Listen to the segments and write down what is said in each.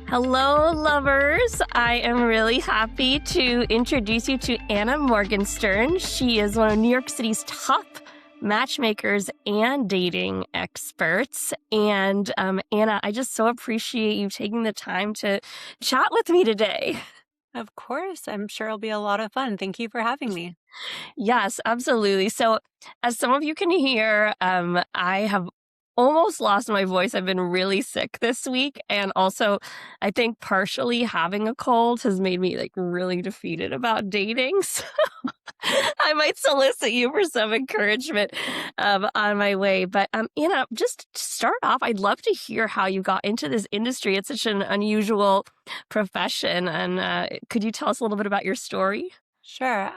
Hello, lovers. I am really happy to introduce you to Anna Morgenstern. She is one of New York City's top matchmakers and dating experts. And Anna, I just so appreciate you taking the time to chat with me today. Of course, I'm sure it'll be a lot of fun. Thank you for having me. Yes, absolutely. So, as some of you can hear, I have almost lost my voice. I've been really sick this week. And also, I think partially having a cold has made me like really defeated about dating. So, I might solicit you for some encouragement on my way. But, Anna, just to start off, I'd love to hear how you got into this industry. It's such an unusual profession. And could you tell us a little bit about your story? Sure.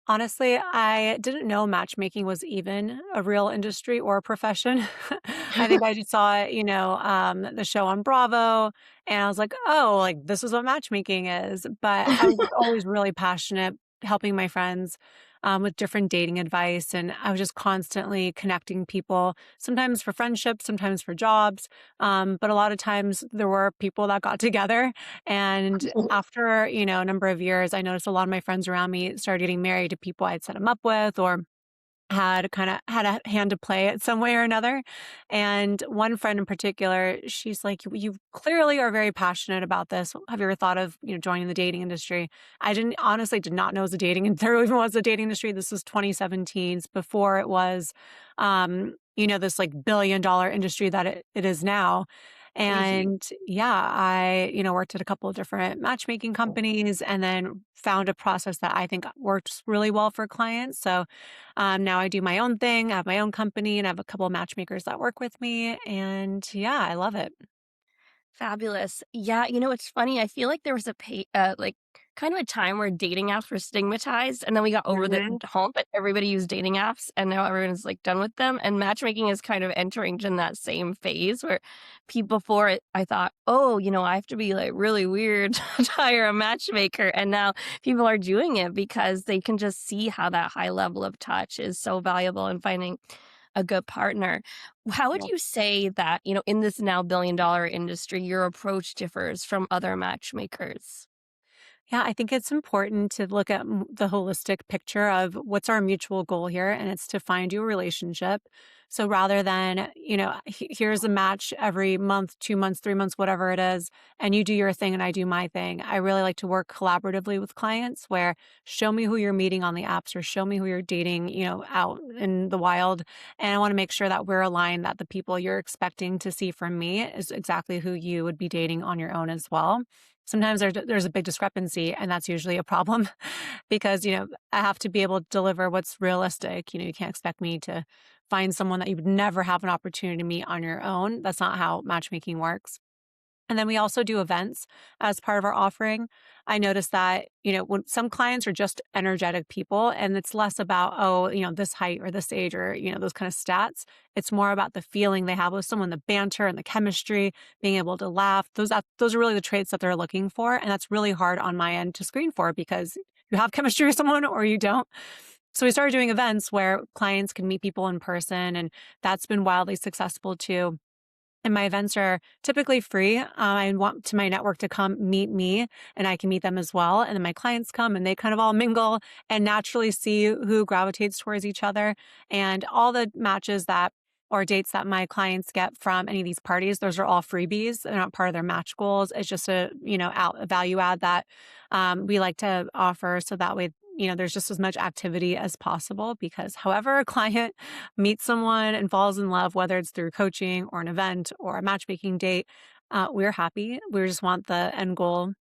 Honestly, I didn't know matchmaking was even a real industry or a profession. I think I just saw it, the show on Bravo, and I was like, oh, like this is what matchmaking is. But I was always really passionate helping my friends with different dating advice. And I was just constantly connecting people, sometimes for friendships, sometimes for jobs. But a lot of times there were people that got together. And after, a number of years, I noticed a lot of my friends around me started getting married to people I'd set them up with or had a hand to play it some way or another. And one friend in particular, she's like, "You clearly are very passionate about this. Have you ever thought of, joining the dating industry?" I didn't honestly did not know it was a dating and there even was a dating industry. This was 2017 before it was this like $1 billion industry that it is now. Crazy. And yeah, I, worked at a couple of different matchmaking companies and then found a process that I think works really well for clients. So now I do my own thing. I have my own company and I have a couple of matchmakers that work with me. And yeah, I love it. Fabulous. Yeah, it's funny. I feel like there was like kind of a time where dating apps were stigmatized, and then we got over the Hmm. hump, and everybody used dating apps, and now everyone's like done with them. And matchmaking is kind of entering in that same phase where people before it, I thought, oh, I have to be like really weird to hire a matchmaker, and now people are doing it because they can just see how that high level of touch is so valuable in finding a good partner. How would you say that, in this now billion-dollar industry, your approach differs from other matchmakers? Yeah, I think it's important to look at the holistic picture of what's our mutual goal here, and it's to find you a relationship. So rather than, here's a match every month, 2 months, 3 months, whatever it is, and you do your thing and I do my thing. I really like to work collaboratively with clients where show me who you're meeting on the apps or show me who you're dating, out in the wild. And I want to make sure that we're aligned, that the people you're expecting to see from me is exactly who you would be dating on your own as well. Sometimes there's a big discrepancy, and that's usually a problem because, I have to be able to deliver what's realistic. You can't expect me to find someone that you would never have an opportunity to meet on your own. That's not how matchmaking works. And then we also do events as part of our offering. I noticed that, when some clients are just energetic people and it's less about, oh, this height or this age or, those kind of stats. It's more about the feeling they have with someone, the banter and the chemistry, being able to laugh. Those are really the traits that they're looking for. And that's really hard on my end to screen for because you have chemistry with someone or you don't. So we started doing events where clients can meet people in person, and that's been wildly successful too. And my events are typically free. I want to my network to come meet me and I can meet them as well. And then my clients come and they kind of all mingle and naturally see who gravitates towards each other. And all the matches that or dates that my clients get from any of these parties, those are all freebies. They're not part of their match goals. It's just a value add that we like to offer. So that way, there's just as much activity as possible because however a client meets someone and falls in love, whether it's through coaching or an event or a matchmaking date, we're happy. We just want the end goal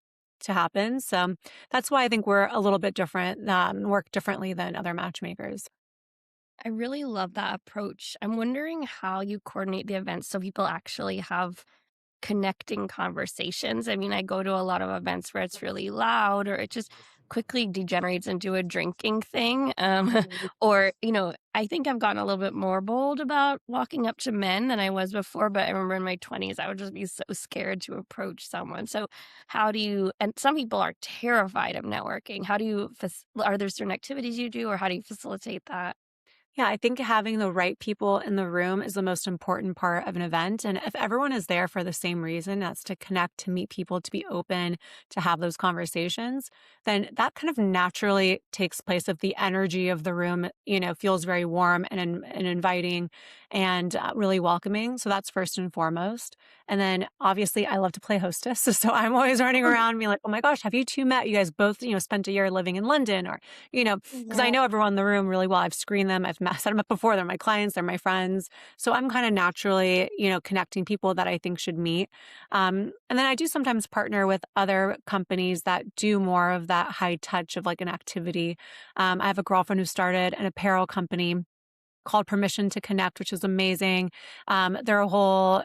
to happen. So that's why I think we're a little bit different, work differently than other matchmakers. I really love that approach. I'm wondering how you coordinate the events so people actually have connecting conversations. I mean, I go to a lot of events where it's really loud or it just quickly degenerates into a drinking thing. Mhm. Or, I think I've gotten a little bit more bold about walking up to men than I was before. But I remember in my 20s, I would just be so scared to approach someone. So, how do you, and some people are terrified of networking. How do you, are there certain activities you do or how do you facilitate that? Yeah, I think having the right people in the room is the most important part of an event. And if everyone is there for the same reason, that's to connect, to meet people, to be open, to have those conversations, then that kind of naturally takes place if the energy of the room, feels very warm and inviting and really welcoming. So that's first and foremost. And then obviously, I love to play hostess. So I'm always running around being like, oh my gosh, have you two met? You guys both, spent a year living in London or, because I Yeah. know everyone in the room really well. I've screened them. I've set them up before. They're my clients. They're my friends. So I'm kind of naturally, connecting people that I think should meet. And then I do sometimes partner with other companies that do more of that high touch of like an activity. I have a girlfriend who started an apparel company called Permission to Connect, which is amazing. Their whole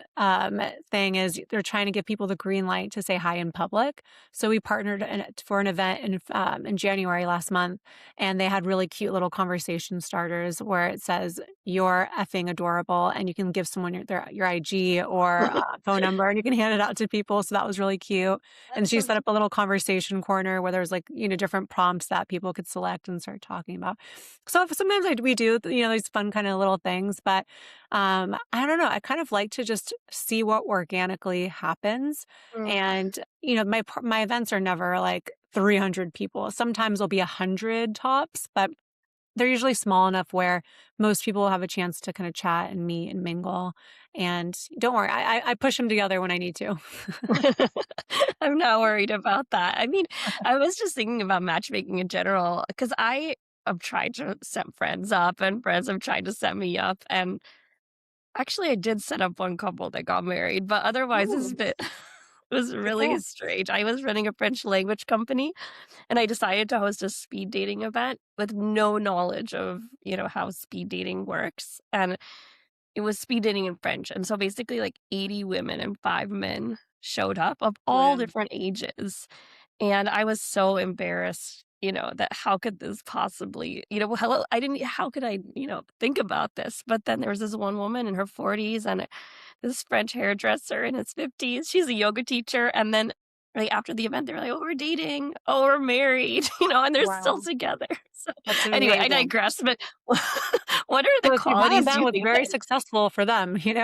thing is they're trying to give people the green light to say hi in public. So we partnered for an event in January last month, and they had really cute little conversation starters where it says "You're effing adorable," and you can give someone your IG or phone number, and you can hand it out to people. So that was really cute. And That's she so set up a little conversation corner where there's like different prompts that people could select and start talking about. So sometimes we do, these fun kind of little things, but I don't know. I kind of like to just see what organically happens. Mm. And, my events are never like 300 people. Sometimes there'll be 100 tops, but they're usually small enough where most people will have a chance to kind of chat and meet and mingle. And don't worry, I push them together when I need to. I'm not worried about that. I mean, I was just thinking about matchmaking in general because I have tried to set friends up and friends have tried to set me up. And actually, I did set up one couple that got married, but otherwise, Ooh, it was good really call. strange. I was running a French language company and I decided to host a speed dating event with no knowledge of, how speed dating works. And it was speed dating in French, and so basically, like, 80 women and 5 men showed up of all Wow. different ages, and I was so embarrassed, that how could this possibly hello I didn't how could I, think about this? But then there was this one woman in her 40s and this French hairdresser in his 50s. She's a yoga teacher, and then right after the event, they were like, "Oh, we're dating. Oh, we're married," and they're still Wow. together. So, That's anyway, I amazing. digress, but what are the So that qualities do event you was think very that successful for them, And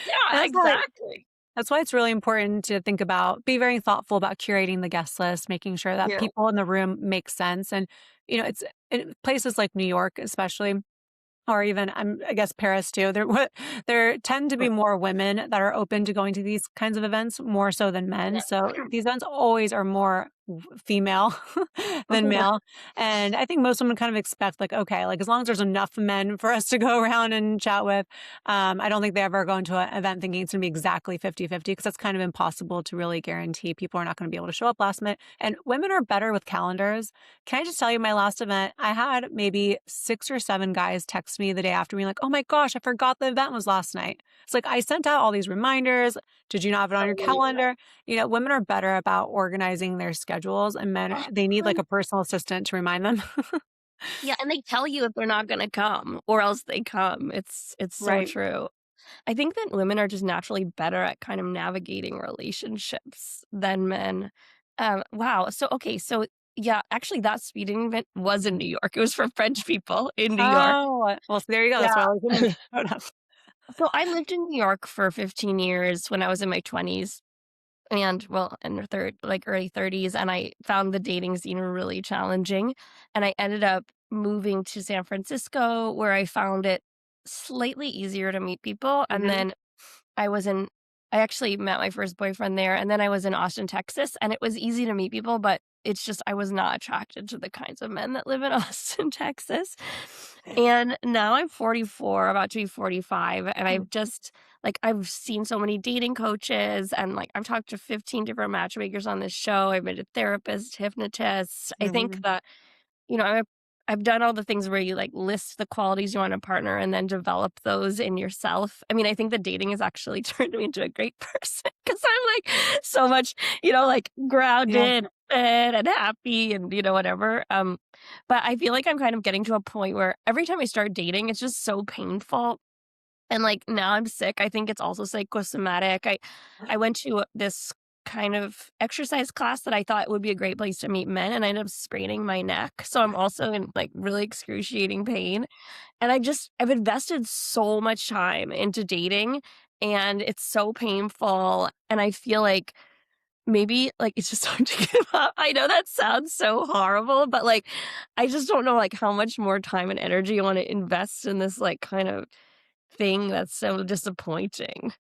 Yeah, exactly. that's why it's really important to be very thoughtful about curating the guest list, making sure that Yeah. people in the room make sense. And, it's in places like New York, especially, or even I guess Paris too. There tend to be more women that are open to going to these kinds of events more so than men. Yeah. So these events always are more female than Yeah. male. And I think most women kind of expect like, okay, like as long as there's enough men for us to go around and chat with, I don't think they ever go into an event thinking it's going to be exactly 50-50 because that's kind of impossible to really guarantee people are not going to be able to show up last minute. And women are better with calendars. Can I just tell you, my last event, I had maybe 6 or 7 guys text me the day after being like, oh my gosh, I forgot the event was last night. It's like, I sent out all these reminders. Did you not have it on your Totally. calendar? Women are better about organizing their schedules and men, they need like a personal assistant to remind them. Yeah, and they tell you if they're not gonna come or else they come. It's so Right. true. I think that women are just naturally better at kind of navigating relationships than men. Wow. So, okay, so yeah, actually that speeding event was in New York. It was for French people in New York. Oh, well, there you go. That's Yeah. why all these women showed up. So I lived in New York for 15 years when I was in my 20s. And well, in her early 30s, and I found the dating scene really challenging. And I ended up moving to San Francisco where I found it slightly easier to meet people. And Mhm. then I was in I actually met my first boyfriend there, and then I was in Austin, Texas, and it was easy to meet people, but it's just I was not attracted to the kinds of men that live in Austin, Texas. And now I'm 44, about to be 45, and Mm. I've just I've seen so many dating coaches and I've talked to 15 different matchmakers on this show. I've been to therapists, hypnotists. I think Mhm. that you know, I've done all the things where you, list the qualities you want in a partner and then develop those in yourself. I mean, I think that dating has actually turned me into a great person because 'cause I'm, so much, Yeah. grounded and happy and, whatever. But I feel like I'm kind of getting to a point where every time I start dating, it's just so painful. And, now I'm sick. I think it's also psychosomatic. I went to this kind of exercise class that I thought would be a great place to meet men, and I ended up spraining my neck, so I'm also in, like, really excruciating pain, and I've invested so much time into dating, and it's so painful, and I feel like maybe, like, it's just time to give up. I know that sounds so horrible, but, like, I just don't know, like, how much more time and energy I wanna invest in this, like, kind of thing that's so disappointing.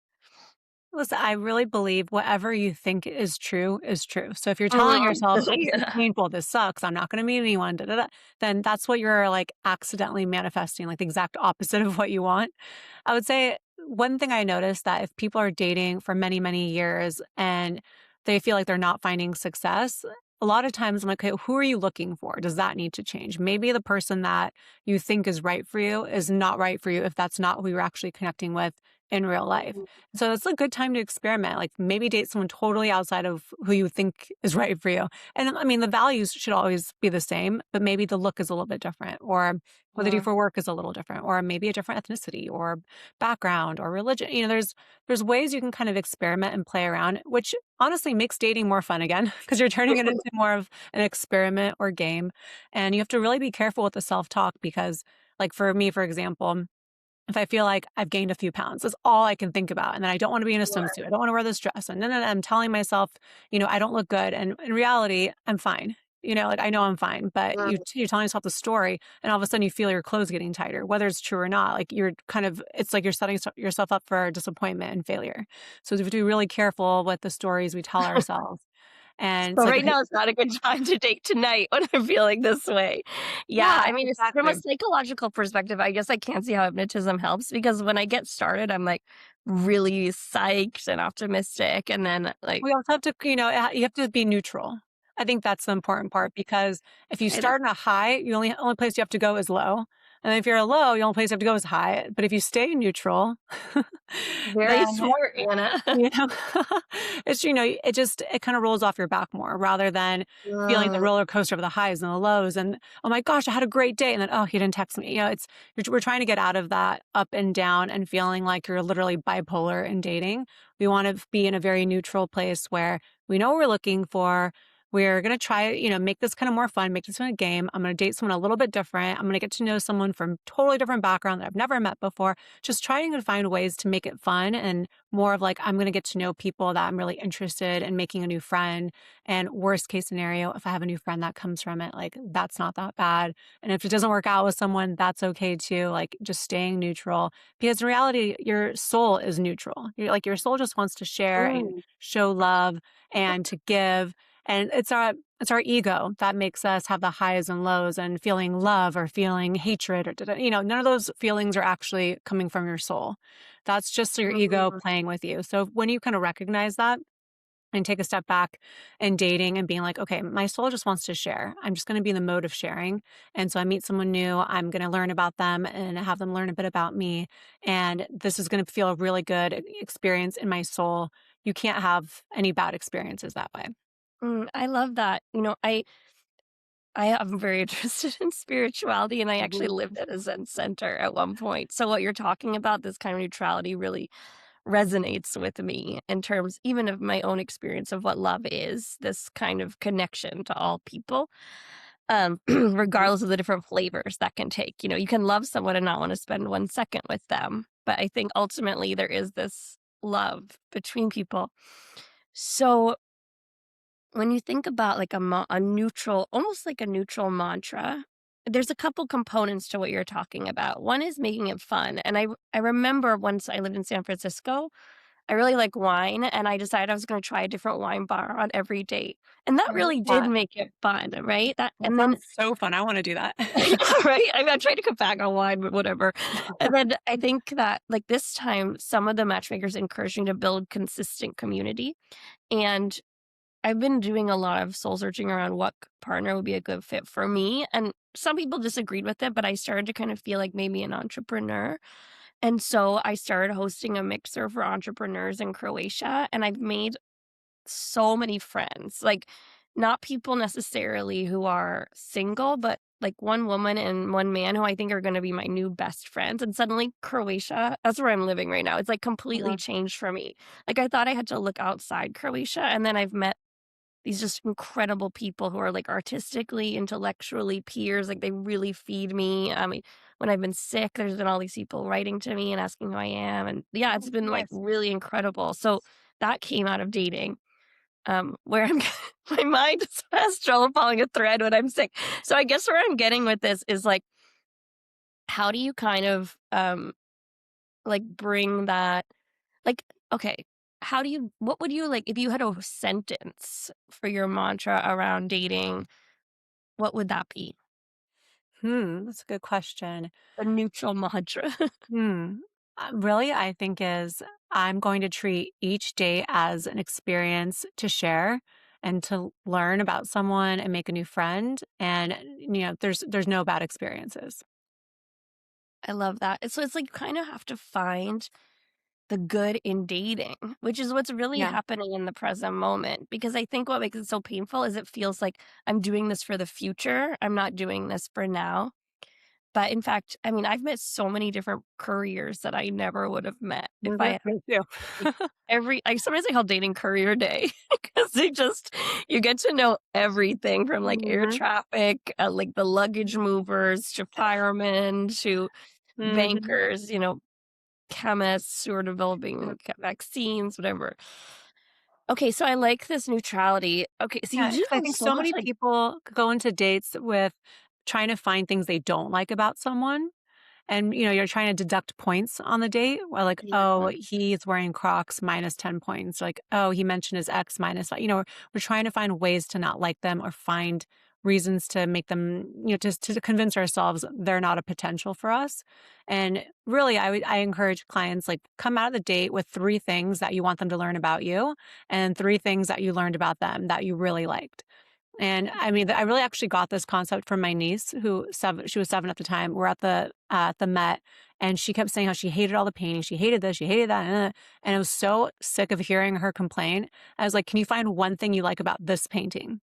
Listen, I really believe whatever you think is true is true. So if you're telling Mhm. yourself, "This is Yeah. painful, this sucks, I'm not gonna meet anyone, da, da, da," then that's what you're, like, accidentally manifesting, like, the exact opposite of what you want. I would say one thing I noticed that if people are dating for many, many years and they feel like they're not finding success, a lot of times I'm like, "Okay, who are you looking for? Does that need to change?" Maybe the person that you think is right for you is not right for you if that's not who you're actually connecting with in real life. So it's a good time to experiment, like, maybe date someone totally outside of who you think is right for you. And, I mean, the values should always be the same, but maybe the look is a little bit different, or what they do Mhm. for work is a little different, or maybe a different ethnicity or background or religion. There's ways you can kind of experiment and play around, which honestly makes dating more fun again because you're turning it into more of an experiment or game. And you have to really be careful with the self-talk because, like, for me, for example, if I feel like I've gained a few pounds, that's all I can think about, and then I don't wanna be in a swimsuit, I don't wanna wear this dress, and then I'm telling myself, I don't look good, and in reality, I'm fine. Like, I know I'm fine, but Mhm. you're telling yourself the story, and all of a sudden you feel your clothes getting tighter, whether it's true or not, like, it's like you're setting yourself up for disappointment and failure. So we have to be really careful with the stories we tell ourselves, and it's So like, right okay. now is not a good time to date tonight when I'm feeling this way. Yeah, Yeah, I mean, it's from a exactly. psychological perspective, I guess I can see how hypnotism helps because when I get started, I'm, like, really psyched and optimistic, and then, like, We also have to, you have to be neutral. I think that's the important part because if you I know. start in a high, you only place you have to go is low. And if you're a low, the only place you have to go is high. But if you stay neutral, Very then smart, Anna. you know, it kind of rolls off your back more rather than feeling the Mm, roller coaster of the highs and the lows. And oh my gosh, I had a great day. And then, oh, he didn't text me. We're trying to get out of that up and down and feeling like you're literally bipolar in dating. We want to be in a very neutral place where we know what we're looking for. We're going to try, make this kind of more fun, make this a game. I'm going to date someone a little bit different. I'm going to get to know someone from totally different background that I've never met before. Just trying to find ways to make it fun and more of like, I'm going to get to know people that I'm really interested in making a new friend. And worst case scenario, if I have a new friend that comes from it, like that's not that bad. And if it doesn't work out with someone, that's okay too. Like just staying neutral because in reality, your soul is neutral. Your soul just wants to share and mm, show love and to give. And it's our ego that makes us have the highs and lows and feeling love or feeling hatred or none of those feelings are actually coming from your soul. That's just your ego mm, playing with you. So when you kind of recognize that and take a step back in dating and being like, okay, my soul just wants to share. I'm just going to be in the mode of sharing. And so I meet someone new, I'm going to learn about them and have them learn a bit about me. And this is going to feel a really good experience in my soul. You can't have any bad experiences that way. I love that. I am very interested in spirituality, and I actually Mhm. lived at a Zen center at one point. So what you're talking about, this kind of neutrality really resonates with me in terms even of my own experience of what love is, this kind of connection to all people, Mhm. regardless of the different flavors that can take. You can love someone and not want to spend 1 second with them, but I think ultimately there is this love between people. So when you think about like a neutral, almost like a neutral mantra, there's a couple components to what you're talking about. One is making it fun. And I remember once I lived in San Francisco, I really like wine and I decided I was going to try a different wine bar on every date. And that I love really did that. make it fun, right? That That and then sounds so fun. I wanna do that. right? I'm trying to cut back on wine, but whatever. And then I think that like this time some of the matchmakers encouraged me to build consistent community. And I've been doing a lot of soul searching around what partner would be a good fit for me, and some people disagreed with it, but I started to kind of feel like maybe an entrepreneur, and so I started hosting a mixer for entrepreneurs in Croatia, and I've made so many friends, like, not people necessarily who are single, but like one woman and one man who I think are gonna be my new best friends, and suddenly Croatia, that's where I'm living right now. It's like completely Uh-huh. changed for me. Like I thought I had to look outside Croatia, and then I've met these just incredible people who are like artistically, intellectually peers. Like they really feed me. I mean, when I've been sick, there's been all these people writing to me and asking who I am. And yeah, it's Oh, been like nice. really incredible. So that came out of dating, where I'm my mind is fast pulling a thread when I'm sick. So I guess where I'm getting with this is like, how do you kind of like bring that like, okay, how do you what would you like if you had a sentence for your mantra around dating, what would that be? That's a good question. A neutral mantra. Hmm. Really, I think is I'm going to treat each day as an experience to share and to learn about someone and make a new friend. And there's no bad experiences. I love that. So it's like you kind of have to find the good in dating, which is what's really Yeah. happening in the present moment. Because I think what makes it so painful is it feels like I'm doing this for the future. I'm not doing this for now. But in fact, I mean, I've met so many different careers that I never would have met if I had Me too. like sometimes I call dating career day because they just you get to know everything from like air hmm traffic, like the luggage movers to firemen to hmm bankers, chemists who are developing vaccines, whatever. Okay, so I like this neutrality. Okay, so you Yeah, do because I have think so so much many like people go into dates with trying to find things they don't like about someone. And, you're trying to deduct points on the date. Well, like, yeah, oh, he's wearing Crocs minus 10 points. Like, oh, he mentioned his ex minus 5. We're trying to find ways to not like them or find reasons to make them, just to convince ourselves they're not a potential for us. And really, I encourage clients like come out of the date with three things that you want them to learn about you and three things that you learned about them that you really liked. And I mean, I really actually got this concept from my niece, she was 7 at the time. We're at the Met, and she kept saying how she hated all the painting. She hated this, she hated that, and I was so sick of hearing her complain. I was like, "Can you find one thing you like about this painting?"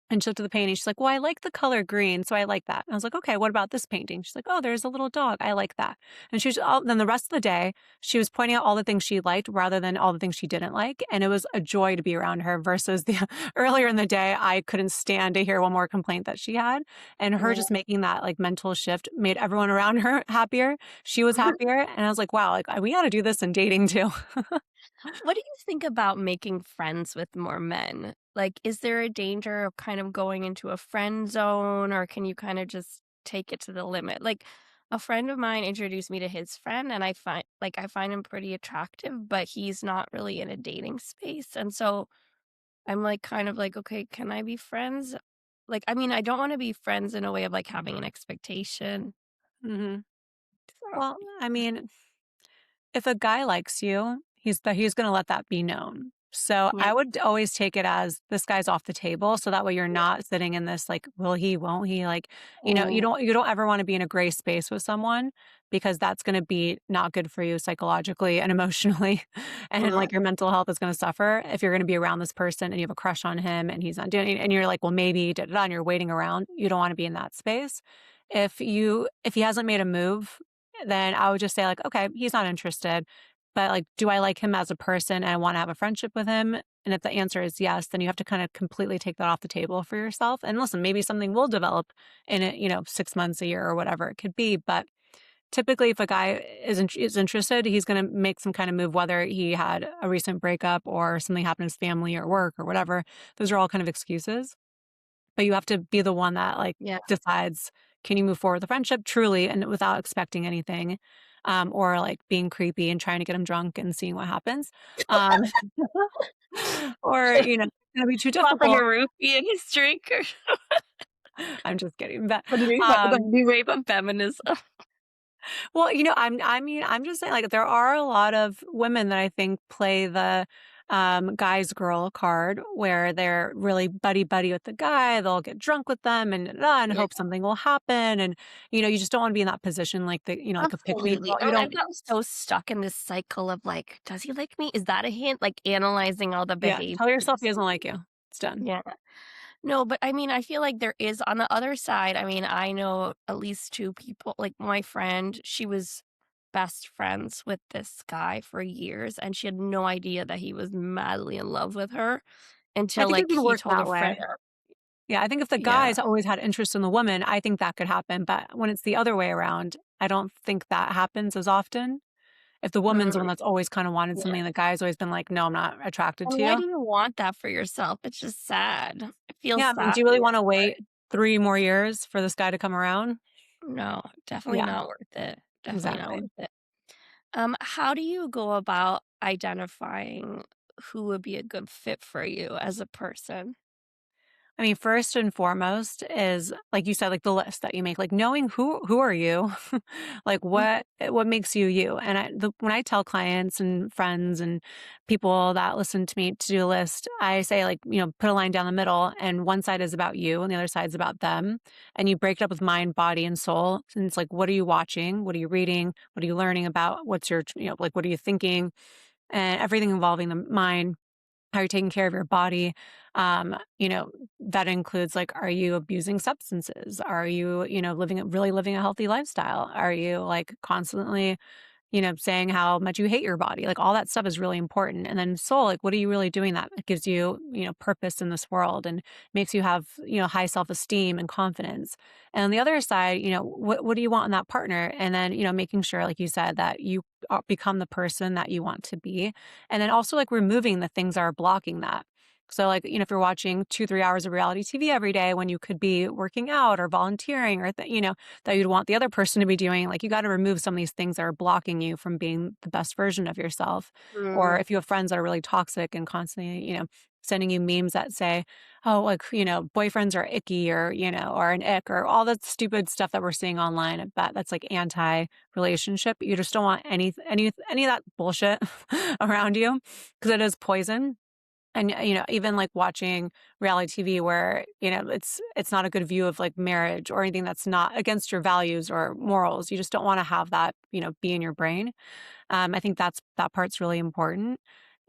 And she looked at the painting, she's like, "Well, I like the color green, so I like that." And I was like, "Okay, what about this painting?" She's like, "Oh, there's a little dog. I like that." And she was all then the rest of the day, she was pointing out all the things she liked rather than all the things she didn't like, and it was a joy to be around her versus the earlier in the day, I couldn't stand to hear one more complaint that she had, and her yeah. just making that, like, mental shift made everyone around her happier. She was happier, and I was like, "Wow, like, we gotta do this in dating too." What do you think about making friends with more men? Like, is there a danger of kind of going into a friend zone, or can you kind of just take it to the limit? Like, a friend of mine introduced me to his friend, and I find him pretty attractive, but he's not really in a dating space. And so I'm like kind of like, okay, can I be friends? Like, I mean, I don't want to be friends in a way of like having an expectation. Mhm. So, Well, I mean, if a guy likes you, he's gonna let that be known. So, yeah, I would always take it as this guy's off the table, so that way you're yeah. not sitting in this, like, will he, won't he, like, Mm, you don't ever wanna be in a gray space with someone because that's gonna be not good for you psychologically and emotionally, and, yeah. like, your mental health is gonna suffer if you're gonna be around this person and you have a crush on him and he's not doing it, and you're like, "Well, maybe, da, da, da," and you're waiting around. You don't wanna be in that space. If he hasn't made a move, then I would just say, like, "Okay, he's not interested." But, like, do I like him as a person and I wanna have a friendship with him? And if the answer is yes, then you have to kinda completely take that off the table for yourself. And listen, maybe something will develop in it, 6 months, a year, or whatever it could be. But typically, if a guy is interested, he's gonna make some kind of move, whether he had a recent breakup or something happened in his family or work or whatever. Those are all kind of excuses. But you have to be the one that, like, Yeah. decides, can you move forward with the friendship truly and without expecting anything, or, like, being creepy and trying to get him drunk and seeing what happens, um, or, it's gonna be too Dropping a difficult. roofie in his drink or I'm just kidding, but, the um new wave of feminism. well, I'm just saying, like, there are a lot of women that I think play the, guy's girl card where they're really buddy-buddy with the guy, they'll get drunk with them and Yeah, hope something will happen, and, you just don't wanna be in that position like like a pick-me absolutely. girl, you I've don't. gotten so stuck in this cycle of like, does he like me? Is that a hint? Like analyzing all the Yeah, behaviors. tell yourself he doesn't like you. It's done. Yeah. No, but I mean, I feel like there is on the other side, I mean, I know at least 2 people, like my friend, she was best friends with this guy for years, and she had no idea that he was madly in love with her I until, think it like, can he work told a that friend. way. Yeah, I think if the Yeah, guy's always had interest in the woman, I think that could happen, but when it's the other way around, I don't think that happens as often. If the woman's the one mm, that's always kinda wanted yeah. something, the guy's always been like, "No, I'm not attracted And to why you." do you want that for yourself? It's just sad. It feels Yeah, I mean, sad do you on really your wanna part. wait 3 more years for this guy to come around? No, definitely Yeah, not worth it. Definitely not exactly. worth it. How do you go about identifying who would be a good fit for you as a person? I mean, first and foremost is, like you said, like the list that you make, like knowing who are you, like Mhm. what makes you you. And when I tell clients and friends and people that listen to me to do a list, I say like put a line down the middle, and one side is about you, and the other side's about them, and you break it up with mind, body, and soul. And it's like, what are you watching? What are you reading? What are you learning about? What's your like what are you thinking? And everything involving the mind, how you're taking care of your body. That includes like, are you abusing substances? Are you, really living a healthy lifestyle? Are you like constantly saying how much you hate your body? Like all that stuff is really important. And then soul, like what are you really doing that gives you, purpose in this world and makes you have, high self-esteem and confidence. And on the other side, what do you want in that partner? And then, making sure, like you said, that you become the person that you want to be. And then also like removing the things that are blocking that. So, like, if you're watching 2, 3 hours of reality TV every day when you could be working out or volunteering or, that you'd want the other person to be doing, like, you got to remove some of these things that are blocking you from being the best version of yourself. Or Mm, if you have friends that are really toxic and constantly, sending you memes that say, oh, like, boyfriends are icky or, or an ick or all that stupid stuff that we're seeing online. That's like anti relationship. You just don't want any of that bullshit around you because it is poison. And, even, like, watching reality TV where, it's not a good view of, like, marriage or anything that's not against your values or morals. You just don't wanna have that, be in your brain. I think that part's really important.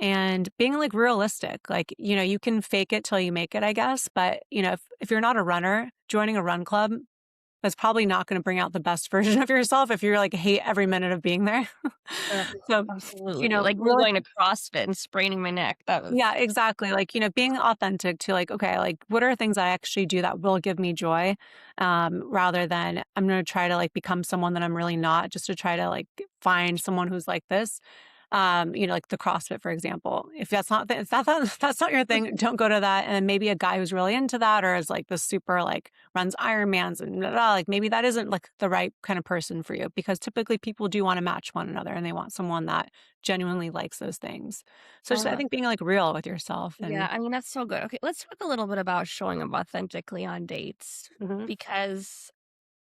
And being, like, realistic, like, you can fake it till you make it, I guess, but, if you're not a runner, joining a run club is probably not gonna bring out the best version of yourself if you're, like, hate every minute of being there. uh, So, absolutely. Like me really. going to CrossFit and spraining my neck. That was Yeah, exactly. Like, being authentic to like, okay, like what are things I actually do that will give me joy? Rather than I'm gonna try to like become someone that I'm really not just to try to like find someone who's like this. Like the CrossFit, for example. If that's not if that's not your thing, don't go to that. And maybe a guy who's really into that or is like the super like runs Ironmans and blah, blah, like maybe that isn't like the right kind of person for you because typically people do want to match one another and they want someone that genuinely likes those things. So just I uh think being like real with yourself yeah, and I mean, that's so good. Okay, let's talk a little bit about showing up authentically on dates mhm. because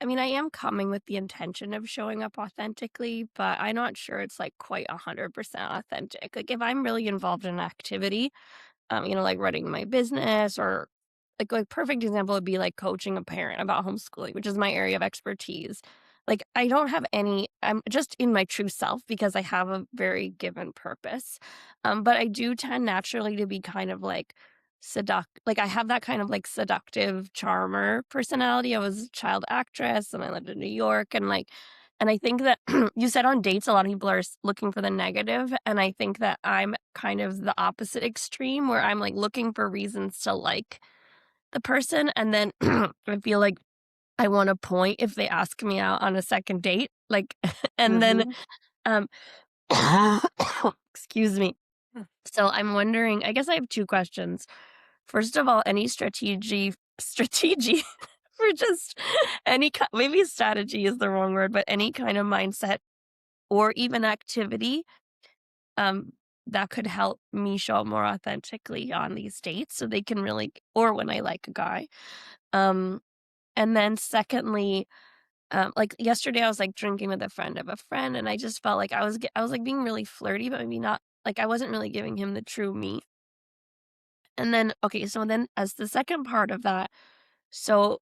I mean, I am coming with the intention of showing up authentically, but I'm not sure it's like quite 100% authentic. Like if I'm really involved in an activity, like running my business or like perfect example would be like coaching a parent about homeschooling, which is my area of expertise. Like I don't have any I'm just in my true self because I have a very given purpose. But I do tend naturally to be kind of like like I have that kind of like seductive charmer personality. I was a child actress and I lived in New York and I think that you said on dates, a lot of people are looking for the negative, and I think that I'm kind of the opposite extreme where I'm like looking for reasons to like the person, and then I feel like I want to point if they ask me out on a second date, like, and then Mhm. um, excuse me. Mm. So I'm wondering. I guess I have 2 questions. First of all, any strategy for just maybe strategy is the wrong word, but any kind of mindset or even activity, um, that could help me show up more authentically on these dates so they can really or when I like a guy. Um, and then secondly, like yesterday I was like drinking with a friend of a friend and I just felt like I was like being really flirty, but maybe not like I wasn't really giving him the true me. And then okay, so then as the second part of that, so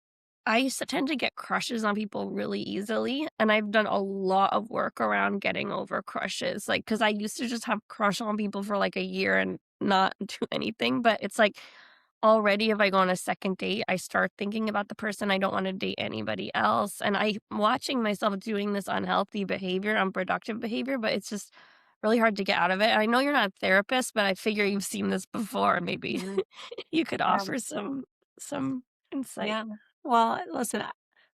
tend to get crushes on people really easily, and I've done a lot of work around getting over crushes, like, because I used to just have crush on people for, like, a year and not do anything, but it's like already if I go on a second date, I start thinking about the person, I don't wanna date anybody else, and I'm watching myself doing this unhealthy behavior, unproductive behavior, but it's just really hard to get out of it. I know you're not a therapist, but I figure you've seen this before, maybe Mhm. you could Yeah. offer some insight. Yeah. Well, listen,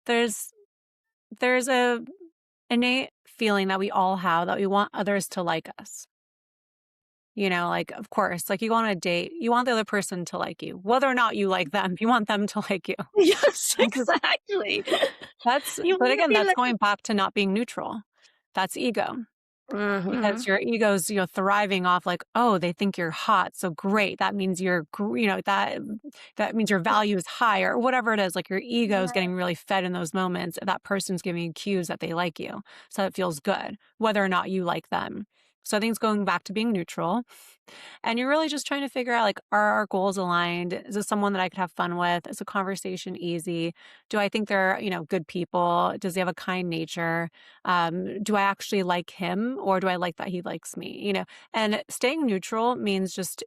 there's there's a innate feeling that we all have that we want others to like us. Like, of course, like you go on a date, you want the other person to like you, whether or not you like them, you want them to like you. Yes, exactly. You But wanna again, be that's like going back to not being neutral. That's ego. Because Mhm. your ego's, thriving off like, "Oh, they think you're hot, so great. That means that means your value is high," or whatever it is, like your ego is Yeah. getting really fed in those moments. That person's giving you cues that they like you, so it feels good, whether or not you like them. So I think it's going back to being neutral. And you're really just trying to figure out like, are our goals aligned? Is this someone that I could have fun with? Is the conversation easy? Do I think they're, good people? Does he have a kind nature? Do I actually like him or do I like that he likes me? And staying neutral means just,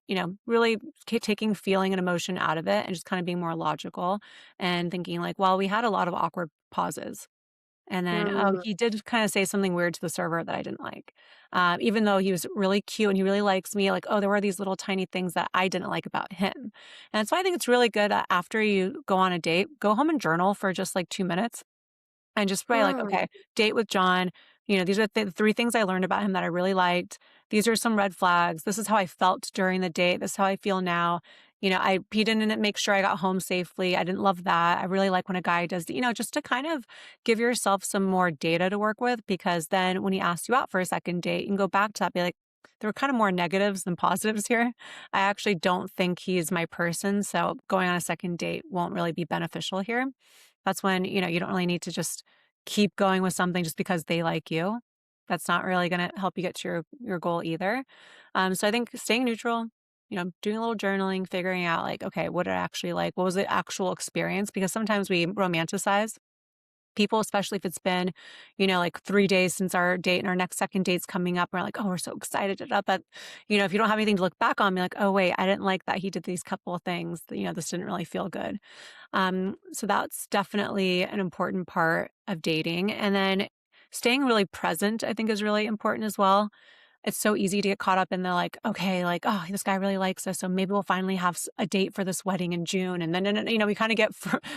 really taking feeling and emotion out of it and just kind of being more logical and thinking like, well, we had a lot of awkward pauses. And then, oh, Mm. he did kinda say something weird to the server that I didn't like. Even though he was really cute and he really likes me, like, oh, there were these little tiny things that I didn't like about him. And so I think it's really good that after you go on a date, go home and journal for just, like, 2 minutes and just write like, Mm. "Okay, date with John. These are the 3 things I learned about him that I really liked. These are some red flags. This is how I felt during the date. This is how I feel now. He didn't make sure I got home safely. I didn't love that. I really like when a guy does," just to kind of give yourself some more data to work with because then when he asks you out for a second date, you can go back to that, be like, "There were kind of more negatives than positives here. I actually don't think he's my person, so going on a second date won't really be beneficial here." That's when, you don't really need to just keep going with something just because they like you. That's not really gonna help you get to your goal either. So I think staying neutral, doing a little journaling, figuring out like, okay, what did I actually like? What was the actual experience? Because sometimes we romanticize people, especially if it's been, like 3 days since our date and our next second date's coming up. We're like, oh, we're so excited. But, if you don't have anything to look back on, be like, oh, wait, I didn't like that he did these couple of things. This didn't really feel good. So that's definitely an important part of dating. And then staying really present, I think, is really important as well. It's so easy to get caught up in the like, okay, like, oh, this guy really likes us. So maybe we'll finally have a date for this wedding in June. And then, we kind of get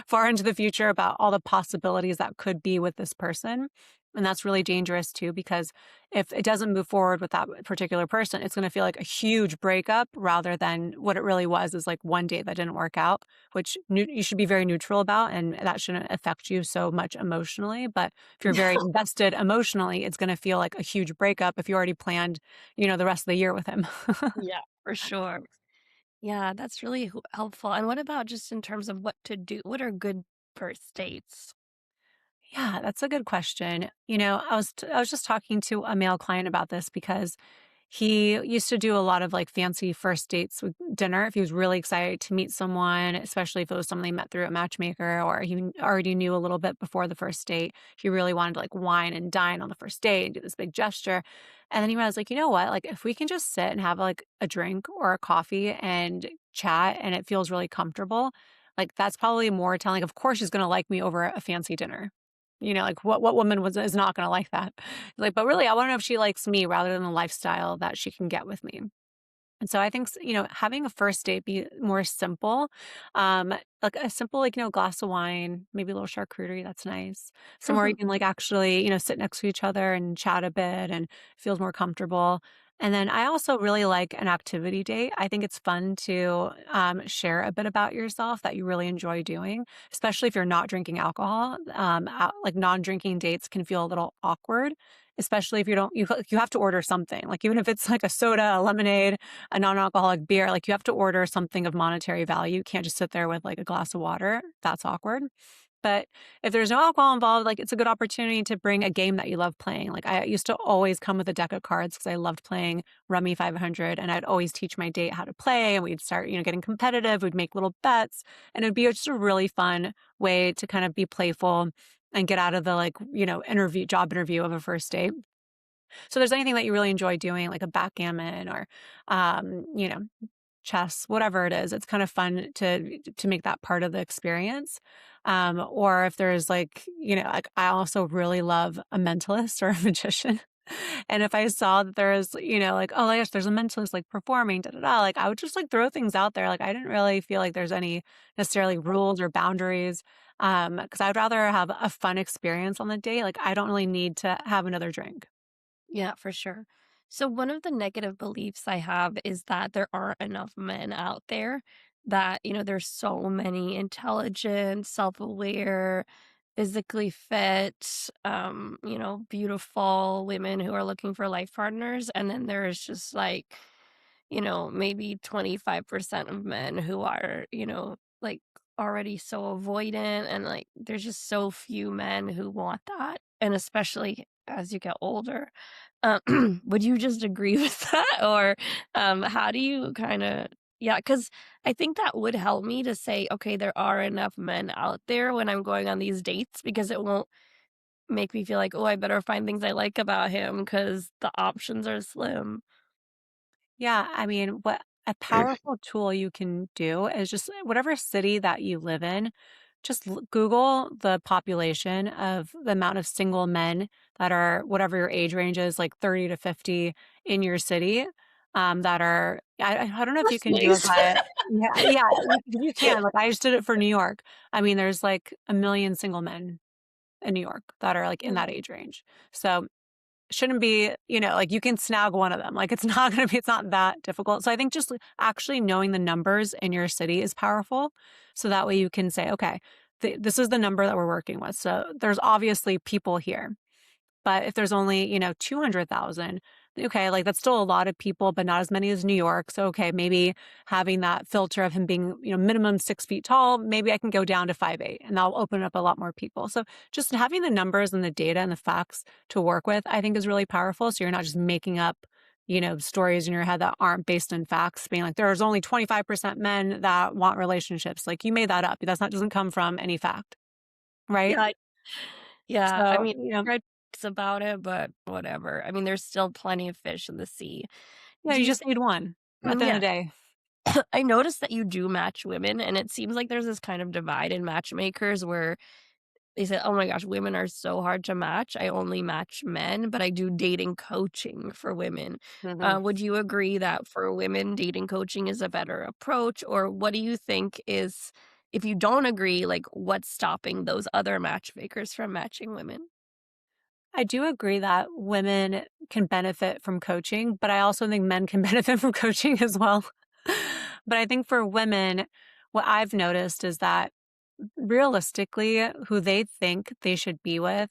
far into the future about all the possibilities that could be with this person. And that's really dangerous too, because if it doesn't move forward with that particular person, it's going to feel like a huge breakup rather than what it really was is like one date that didn't work out, which you should be very neutral about. And that shouldn't affect you so much emotionally. But if you're very invested emotionally, it's going to feel like a huge breakup if you already planned, the rest of the year with him. Yeah, for sure. Yeah, that's really helpful. And what about just in terms of what to do? What are good first dates? Yeah, that's a good question. I was just talking to a male client about this because he used to do a lot of like fancy first dates with dinner if he was really excited to meet someone, especially if it was someone he met through a matchmaker or he already knew a little bit before the first date. He really wanted to like wine and dine on the first date and do this big gesture. And then he was like, you know what? Like if we can just sit and have like a drink or a coffee and chat and it feels really comfortable, like that's probably more telling. Of course she's gonna like me over a fancy dinner. Like what woman is not gonna like that? Like, but really, I wanna know if she likes me rather than the lifestyle that she can get with me. And so I think, having a first date be more simple, um, like a simple, like, glass of wine, maybe a little charcuterie, that's nice. Somewhere you can like actually, sit next to each other and chat a bit and feels more comfortable. And then I also really like an activity date. I think it's fun to share a bit about yourself that you really enjoy doing, especially if you're not drinking alcohol. Like non-drinking dates can feel a little awkward, especially if you have to order something. Like even if it's like a soda, a lemonade, a non-alcoholic beer, like you have to order something of monetary value. You can't just sit there with like a glass of water. That's awkward. But if there's no alcohol involved, like it's a good opportunity to bring a game that you love playing. Like I used to always come with a deck of cards because I loved playing Rummy 500 and I'd always teach my date how to play and we'd start, getting competitive. We'd make little bets and it'd be just a really fun way to kind of be playful and get out of the like, job interview of a first date. So if there's anything that you really enjoy doing, like a backgammon or, um, you know, chess, whatever it is. It's kind of fun to make that part of the experience. Or if there's like, like I also really love a mentalist or a magician. And if I saw that there's, like, oh, yes, there's a mentalist like performing, da da da, like I would just like throw things out there. Like I didn't really feel like there's any necessarily rules or boundaries. Because I'd rather have a fun experience on the date. Like I don't really need to have another drink. Yeah, for sure. So one of the negative beliefs I have is that there aren't enough men out there, that, there's so many intelligent, self-aware, physically fit, beautiful women who are looking for life partners. And then there's just like, maybe 25% of men who are, like already so avoidant, and like there's just so few men who want that. And especially as you get older. Would you just agree with that? Or, how do you kinda yeah, because I think that would help me to say, "Okay, there are enough men out there when I'm going on these dates," because it won't make me feel like, "Oh, I better find things I like about him because the options are slim." Yeah, I mean, what a powerful tool you can do is just whatever city that you live in, just Google the population of the amount of single men that are whatever your age range is, like 30 to 50 in your city. That are, I don't know if you That's can do it nice. by, yeah, yeah, you can. Like, I just did it for New York. I mean, there's like a million single men in New York that are like in Mm, that age range. So shouldn't be, like you can snag one of them. Like it's not that difficult. So I think just actually knowing the numbers in your city is powerful. So that way you can say, okay, this is the number that we're working with. So there's obviously people here. But if there's only, 200,000, okay, like that's still a lot of people, but not as many as New York. So, okay, maybe having that filter of him being, minimum 6 feet tall, maybe I can go down to 5'8", and that'll open up a lot more people. So just having the numbers and the data and the facts to work with, I think is really powerful. So you're not just making up, stories in your head that aren't based in facts, being like, there's only 25% men that want relationships. Like you made that up. That's not doesn't come from any fact. Right. yeah, yeah, I So, mean, I read books about it, but whatever. I mean, there's still plenty of fish in the sea. yeah, Do you you just think need one at the end of yeah. the day. I noticed that you do match women, and it seems like there's this kind of divide in matchmakers where they say, "Oh my gosh, women are so hard to match. I only match men, but I do dating coaching for women." Mhm. Would you agree that for women, dating coaching is a better approach? Or what do you think is, if you don't agree, like what's stopping those other matchmakers from matching women? I do agree that women can benefit from coaching, but I also think men can benefit from coaching as well. But I think for women, what I've noticed is that realistically, who they think they should be with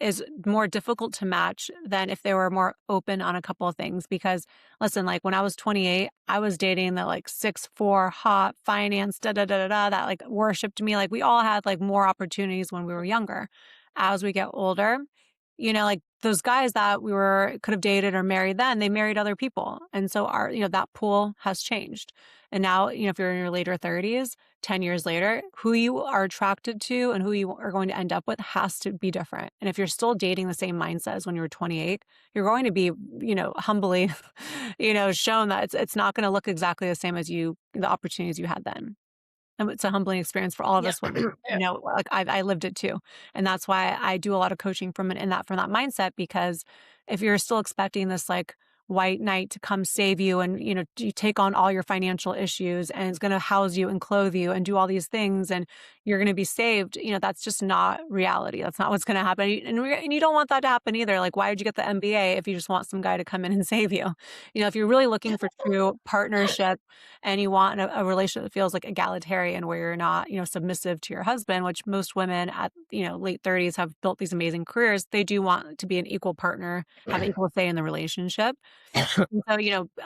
is more difficult to match than if they were more open on a couple of things. Because listen, like when I was 28, I was dating the like 6'4", hot, finance, da da da da da, that like worshipped me. Like we all had like more opportunities when we were younger. As we get older, like those guys that we were could have dated or married then, they married other people. And so our, that pool has changed. And now, if you're in your later 30s, 10 years later, who you are attracted to and who you are going to end up with has to be different. And if you're still dating the same mindset as when you were 28, you're going to be, humbly, shown that it's not going to look exactly the same as the opportunities you had then. And it's a humbling experience for all of Yeah. us women. Yeah. Like I lived it too. And that's why I do a lot of coaching from that mindset, because if you're still expecting this like white knight to come save you and, you take on all your financial issues and it's going to house you and clothe you and do all these things and you're going to be saved, that's just not reality. That's not what's going to happen. And you don't want that to happen either. Like, why did you get the MBA if you just want some guy to come in and save you? If you're really looking for true partnership and you want a relationship that feels like egalitarian where you're not, submissive to your husband, which most women at, late 30s have built these amazing careers. They do want to be an equal partner, have equal say in the relationship. And so,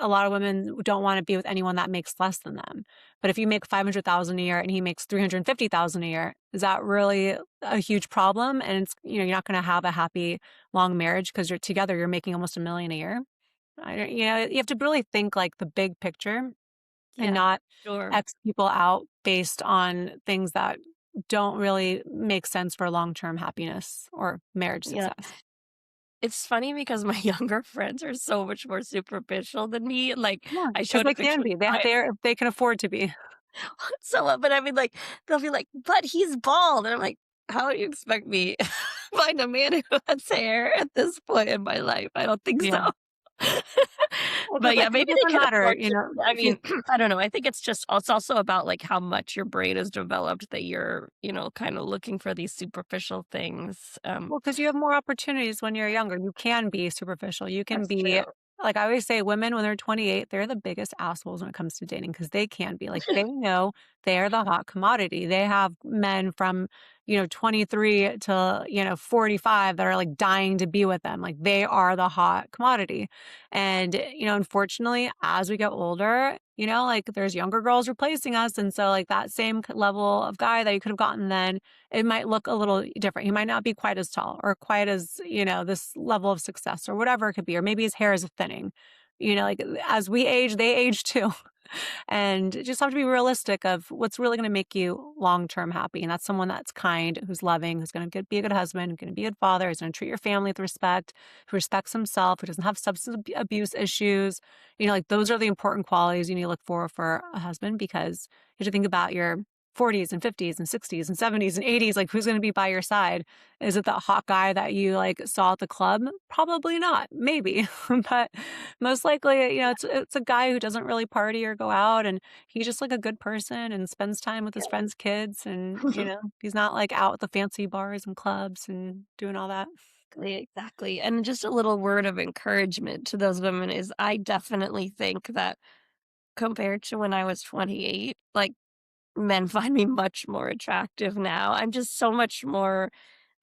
a lot of women don't want to be with anyone that makes less than them. But if you make 500,000 a year and he makes 350,000 a year, is that really a huge problem? And it's, you're not going to have a happy long marriage because you're together, you're making almost 1 million a year. You have to really think like the big picture and Yeah, not sure. X people out based on things that don't really make sense for long-term happiness or marriage Yeah. success. it's funny because my younger friends are so much more superficial than me. Like, Yeah, I because showed a they picture can with be. my They can afford to be. but I mean, like, they'll be like, "But he's bald," and I'm like, "How do you expect me find a man who has hair at this point in my life? I don't think so." Yeah. Well, But yeah, it maybe they doesn't can matter, afford to. I if you mean, I don't know. I think it's also about like how much your brain is developed that you're, kind of looking for these superficial things. well, because you have more opportunities when you're younger. You can be superficial. You can That's be true. like I always say, women when they're 28, they're the biggest assholes when it comes to dating because they can be. Like they know they are the hot commodity. They have men from, 23 to, 45 that are like dying to be with them. Like they are the hot commodity. And, unfortunately, as we get older, like there's younger girls replacing us. And so like that same level of guy that you could have gotten then, it might look a little different. He might not be quite as tall or quite as, this level of success or whatever it could be. Or maybe his hair is thinning. Like as we age, they age too. And just have to be realistic of what's really going to make you long term happy. And that's someone that's kind, who's loving, who's going to be a good husband, who's going to be a good father, who's going to treat your family with respect, who respects himself, who doesn't have substance abuse issues. Like those are the important qualities you need to look for a husband because you have to think about your 40s and 50s and 60s and 70s and 80s. Like, who's going to be by your side? Is it that hot guy that you like saw at the club? Probably not. Maybe, but most likely, it's a guy who doesn't really party or go out, and he's just like a good person and spends time with his friends' kids, and he's not like out at the fancy bars and clubs and doing all that. Exactly, exactly. And just a little word of encouragement to those women is I definitely think that compared to when I was 28, like men find me much more attractive now. I'm just so much more.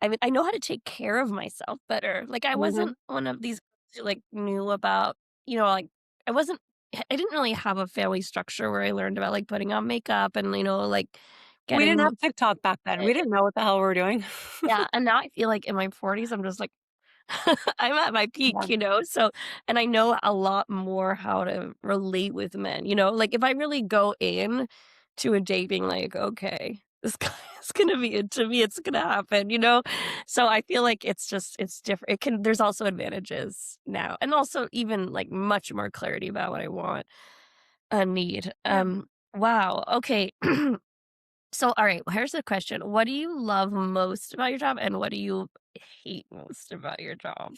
I mean, I know how to take care of myself better. Like, I Hmm. wasn't one of these girls who, like, knew about, like, I wasn't I didn't really have a family structure where I learned about, like, putting on makeup and, like, We didn't getting have TikTok back then. We didn't know what the hell we were doing. yeah, and now I feel like in my 40s, I'm just like I'm at my Yeah. peak, so and I know a lot more how to relate with men, like, if I really go in to a dating, like, "Okay, this guy is gonna be into me, it's gonna happen," So I feel like it's different there's also advantages now, and also even, like, much more clarity about what I want and need. Yeah. Wow, okay. So, alright, here's the question. What do you love most about your job, and what do you hate most about your job?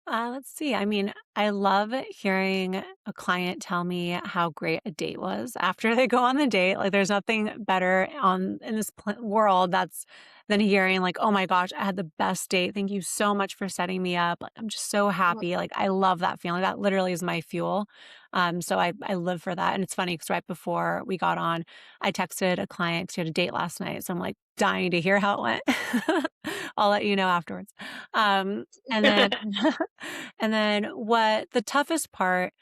Let's see. I mean, I love hearing a client tell me how great a date was after they go on the date. Like, there's nothing better on in this world that's than hearing like, "Oh my gosh, I had the best date. Thank you so much for setting me up. Like, I'm just so happy." Like, I love that feeling. That literally is my fuel. So I live for that. And it's funny because right before we got on, I texted a client 'cause she had a date last night. So I'm like dying to hear how it went. I'll let you know afterwards. And then and then what the toughest part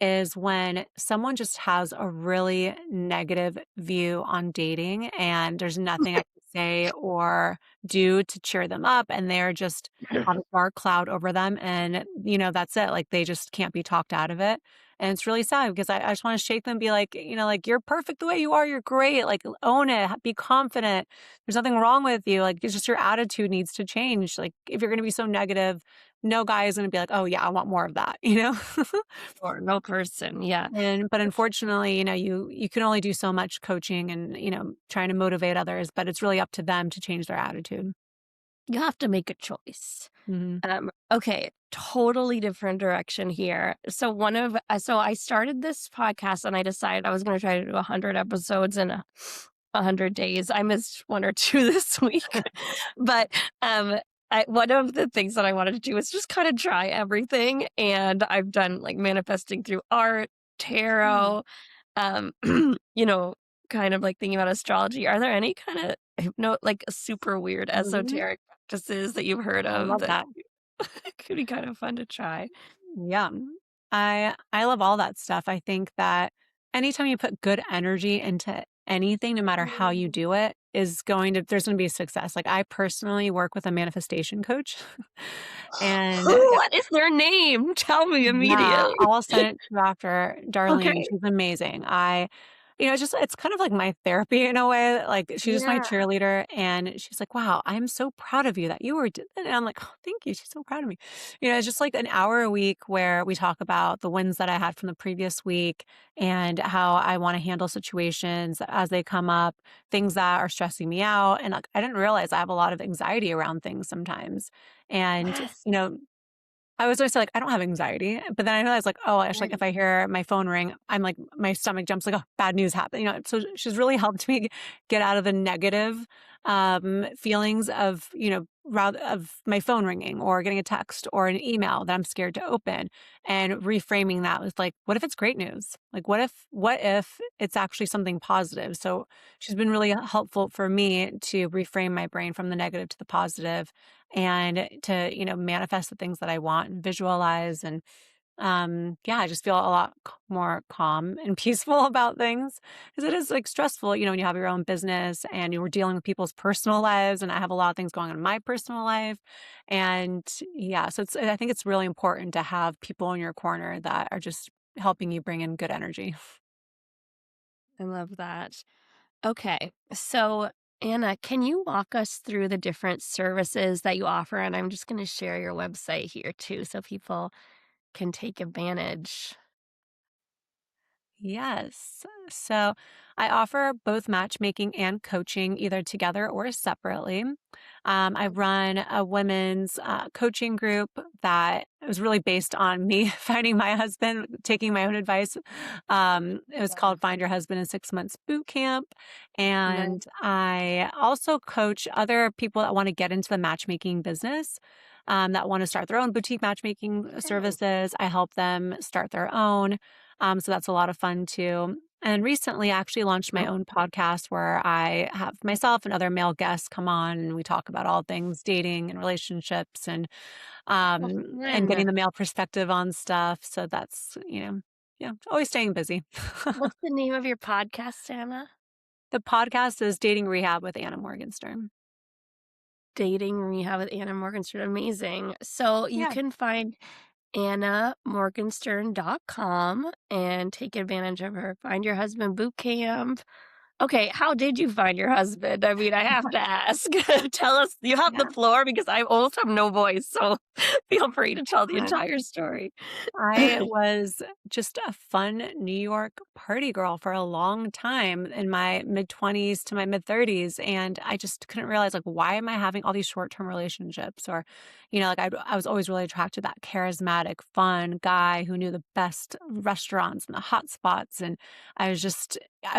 is when someone just has a really negative view on dating and there's nothing I can say or do to cheer them up and they're just have a dark cloud over them and that's it. Like they just can't be talked out of it. And it's really sad because I just want to shake them and be like, like you're perfect the way you are. You're great. Like own it. Be confident. There's nothing wrong with you. Like it's just your attitude needs to change. Like if you're gonna be so negative, no guy is gonna be like, oh yeah, I want more of that. Or no person, yeah. But unfortunately, you can only do so much coaching and, trying to motivate others, but it's really up to them to change their attitude. You have to make a choice. Mhm. Okay, totally different direction here. So I started this podcast and I decided I was gonna try to do 100 episodes in 100 days. I missed 1 or 2 this week. But, one of the things that I wanted to do was just kinda try everything, and I've done, like, manifesting through art, Mm. tarot, um, you know, kind of, like, thinking about astrology. Are there any kinda like, super weird Mhm. esoteric practices that you've heard I of love that that. could be kind of fun to try? Yeah. I love all that stuff. I think that anytime you put good energy into anything, no matter how you do it, there's gonna be success. Like I personally work with a manifestation coach and What is their name? Tell me yeah, immediately. I'll send it to you after Darlene. Okay. She's amazing. It's just it's kind of like my therapy in a way. Like, she's just my Yeah. cheerleader, and she's like, "Wow, I'm so proud of you that you were d" and I'm like, "Oh, thank you. She's so proud of me." It's just like an hour a week where we talk about the wins that I had from the previous week and how I wanna handle situations as they come up, things that are stressing me out, and, like, I didn't realize I have a lot of anxiety around things sometimes, and, Yes. I was always say, like, I don't have anxiety, but then I realized, like, oh, actually, like, if Right. I hear my phone ring, I'm like, my stomach jumps, like, oh, bad news happened. So she's really helped me get out of the negative feelings of, rather of my phone ringing or getting a text or an email that I'm scared to open, and reframing that with like, what if it's great news? Like, what if it's actually something positive? So she's been really helpful for me to reframe my brain from the negative to the positive and to, manifest the things that I want and visualize. And yeah, I just feel a lot more calm and peaceful about things because it is like stressful, when you have your own business and you were dealing with people's personal lives. And I have a lot of things going on in my personal life. And yeah, so I think it's really important to have people in your corner that are just helping you bring in good energy. I love that. Okay. So, Anna, can you walk us through the different services that you offer? And I'm just going to share your website here too so people can take advantage. Yes. So I offer both matchmaking and coaching either together or separately. I run a women's coaching group that was really based on me finding my husband, taking my own advice. It was Yeah. called Find Your Husband in 6 Months Boot Camp. Nice. And I also coach other people that want to get into the matchmaking business. That want to start their own boutique matchmaking Okay. services. I help them start their own. So that's a lot of fun too. And recently, I actually launched my own podcast where I have myself and other male guests come on and we talk about all things dating and relationships Oh, and getting fun. the male perspective on stuff. So that's yeah, always staying busy. What's the name of your podcast, Anna? The podcast is Dating Rehab with Anna Morgenstern. Dating Rehab with Anna Morgenstern. Amazing. So you Yeah. can find AnnaMorgenstern.com and take advantage of her Find Your Husband boot camp. Okay, how did you find your husband? I mean, I have to ask. Tell us. You have the Yeah. floor because I almost have no voice, so feel free to tell the entire story. I was just a fun New York party girl for a long time in my mid-20s to my mid-30s, and I just couldn't realize, like, why am I having all these short-term relationships? Or, like, I was always really attracted to that charismatic, fun guy who knew the best restaurants and the hot spots, and I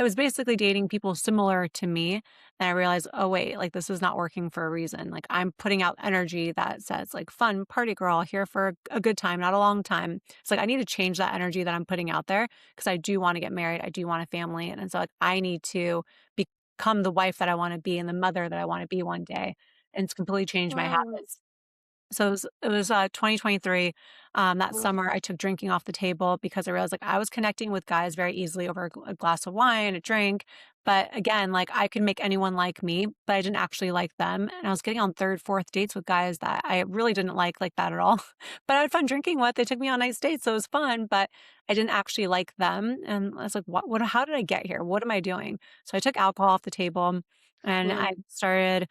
was basically dating people similar to me, and I realized, "Oh, wait, like, this is not working for a reason." Like, I'm putting out energy that says, like, "Fun party girl, here for a good time, not a long time." It's like I need to change that energy that I'm putting out there because I do wanna get married, I do want a family, and so, like, I need to become the wife that I wanna be and the mother that I wanna be one day, and it's completely changed my Wow. habits. So it was 2023. That summer, I took drinking off the table because I realized, like, I was connecting with guys very easily over a glass of wine, a drink, but again, like, I could make anyone like me, but I didn't actually like them, and I was getting on 3rd, 4th dates with guys that I really didn't like that at all, but I had fun drinking with. They took me on nice dates, so it was fun, but I didn't actually like them, and I was like, What how did I get here? What am I doing?" So I took alcohol off the table, and I Mm. started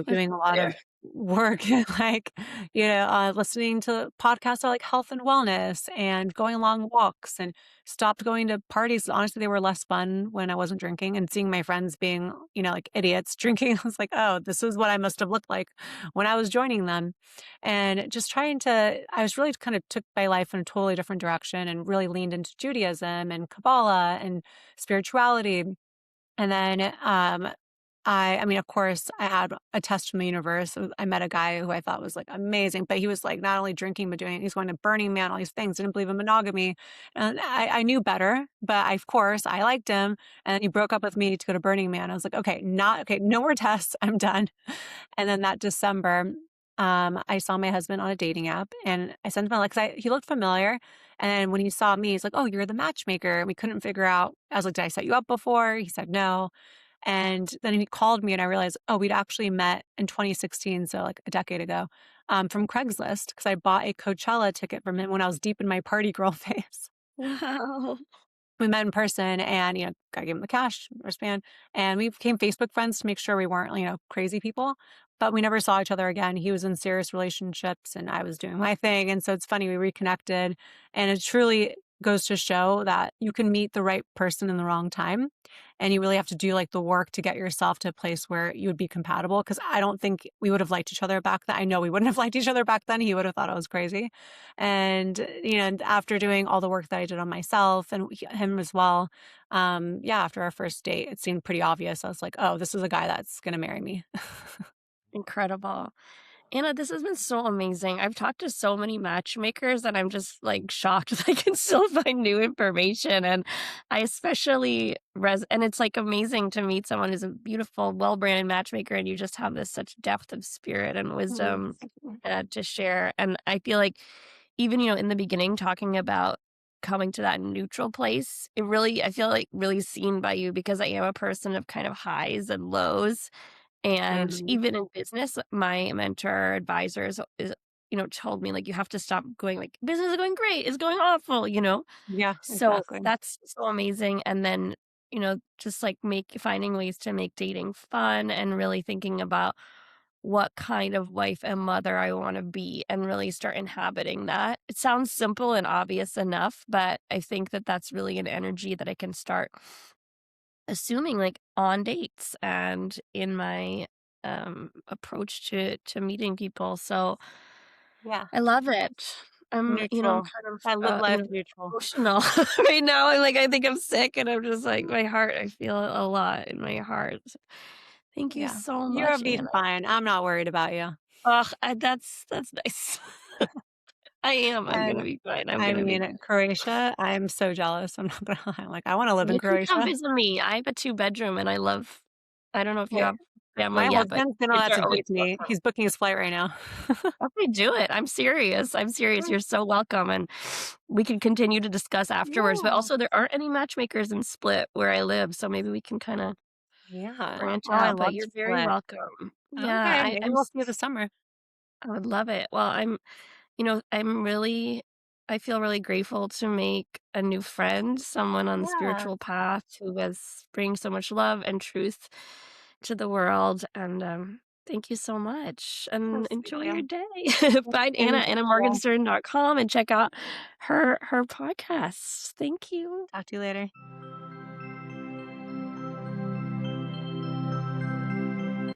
I've doing a been lot there. of work, like, listening to podcasts on like health and wellness and going along walks and stopped going to parties. Honestly, they were less fun when I wasn't drinking and seeing my friends being, like idiots drinking. I was like, oh, this is what I must have looked like when I was joining them. And just I was really kind of took my life in a totally different direction and really leaned into Judaism and Kabbalah and spirituality. And then, I mean, of course, I had a test from the universe. I met a guy who I thought was, like, amazing, but he was, like, not only drinking, but he's going to Burning Man, all these things, didn't believe in monogamy, and I knew better, but of course, I liked him, and he broke up with me to go to Burning Man. I was like, "Okay, not okay, no more tests, I'm done." And then that December, I saw my husband on a dating app, and I sent him a like, 'cause he looked familiar, and when he saw me, he's like, "Oh, you're the matchmaker," and we couldn't figure out I was like, "Did I set you up before?" He said, "No." And then he called me and I realized, oh, we'd actually met in 2016, so like a decade ago, from Craigslist because I bought a Coachella ticket from him when I was deep in my party girl phase. Wow. we met in person and, I gave him the cash wristband and we became Facebook friends to make sure we weren't, crazy people. But we never saw each other again. He was in serious relationships and I was doing my thing. And so it's funny, we reconnected. And it truly goes to show that you can meet the right person in the wrong time. And you really have to do like the work to get yourself to a place where you would be compatible. Cause I don't think we would have liked each other back then. I know we wouldn't have liked each other back then. He would have thought I was crazy. And, and after doing all the work that I did on myself and him as well, yeah, after our first date, it seemed pretty obvious. I was like, oh, this is a guy that's going to marry me. Incredible. Anna, this has been so amazing. I've talked to so many matchmakers and I'm just like shocked that I can still find new information. And I especially and it's like amazing to meet someone who's a beautiful, well-branded matchmaker and you just have this such depth of spirit and Mhm. wisdom to share. And I feel like even, in the beginning talking about coming to that neutral place, I feel like really seen by you because I am a person of kind of highs and lows and Mhm. even in business, my mentor advisor told me, like, "You have to stop going, like, business is going great, it's going awful." Yeah, So exactly. that's so amazing, and then, just, like, finding ways to make dating fun and really thinking about what kind of wife and mother I wanna be and really start inhabiting that. It sounds simple and obvious enough, but I think that that's really an energy that I can start assuming, like, on dates and in my, approach to meeting people, so Yeah, I love it. I'm neutral. kind of, I live life neutral. emotional right now, and, like, I think I'm sick, and I'm just, like, I feel a lot in my heart. Thank you Yeah, so you'll much, be Anna. fine. I'm not worried about you. Ugh, that's nice. I am, I'm And gonna be fine, I'm I gonna be mean, Croatia, I'm so jealous. I'm not gonna lie. Like, I want to live in you can come Croatia. visit me, I have a two-bedroom, and I don't know if you Wait, have family my yet, but husband's been allowed kids to are always book me. welcome. He's booking his flight right now. Okay, do it. I'm serious. I'm serious. You're so welcome, and we can continue to discuss afterwards, but Yeah. also there aren't any matchmakers in Split where I live, so maybe we can kinda Yeah. branch Oh, I out, but love you're very Split. welcome. Yeah, Okay, maybe we'll see you this summer. I would love it. Well, I'm really I feel really grateful to make a new friend, someone on the Yeah, spiritual path who has brings so much love and truth to the world, and, thank you so much, so and sweet of enjoy your you. day. Find Anna, Thank you. AnnaMorgenstern.com, and check out her podcasts. Thank you. Talk to you later.